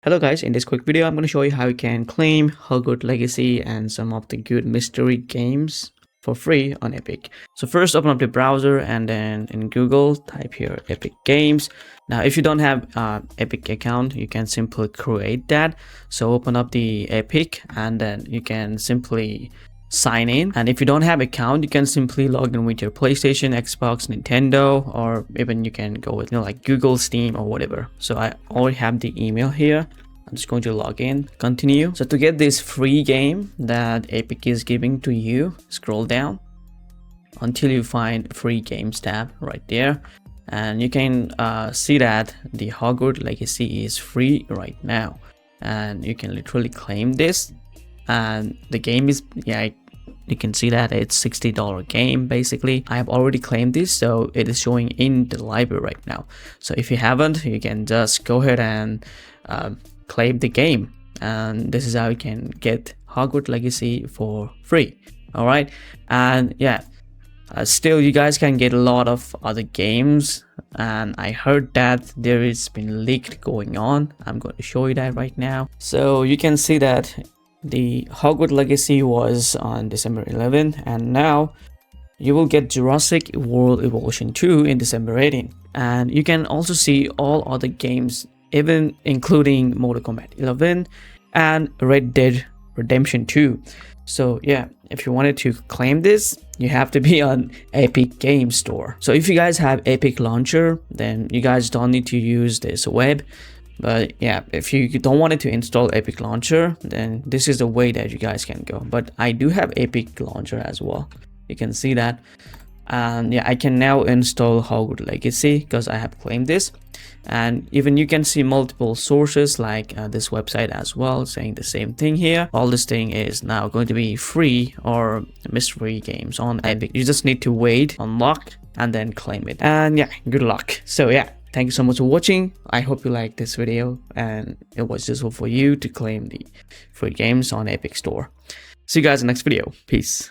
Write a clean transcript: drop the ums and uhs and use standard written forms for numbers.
Hello guys, in this quick video I'm going to show you how you can claim Hogwarts Legacy and some of the good mystery games for free on Epic. So first open up the browser and then in Google type here Epic Games. Now if you don't have Epic account, you can simply create that. So open up the Epic and then you can simply sign in, and if you don't have account you can simply log in with your PlayStation, Xbox, Nintendo, or even you can go with like Google, Steam, or whatever. So I already have the email here. I'm just going to log in, continue. So to get this free game that Epic is giving to you, scroll down until you find free games tab right there, and you can see that the Hogwarts Legacy is free right now, and you can literally claim this. And the game is, you can see that it's $60 game basically. I have already claimed this, so it is showing in the library right now. So if you haven't, you can just go ahead and claim the game, and this is how you can get Hogwarts Legacy for free. All right, and still you guys can get a lot of other games, and I heard that there is been leaked going on. I'm going to show you that right now. So you can see that the Hogwarts Legacy was on December 11th, and now you will get Jurassic World Evolution 2 in December 18th. And you can also see all other games, even including Mortal Kombat 11 and Red Dead Redemption 2. So yeah, if you wanted to claim this, you have to be on Epic Game Store. So if you guys have Epic Launcher, then you guys don't need to use this web. But yeah, if you don't want it to install Epic Launcher, then this is the way that you guys can go. But I do have Epic Launcher as well. You can see that. And yeah, I can now install Hogwarts Legacy because I have claimed this. And even you can see multiple sources like this website as well saying the same thing here. All this thing is now going to be free or mystery games on Epic. You just need to wait, unlock, and then claim it. And yeah, good luck. So yeah, thank you so much for watching. I hope you liked this video and it was useful for you to claim the free games on Epic Store. See you guys in the next video. Peace.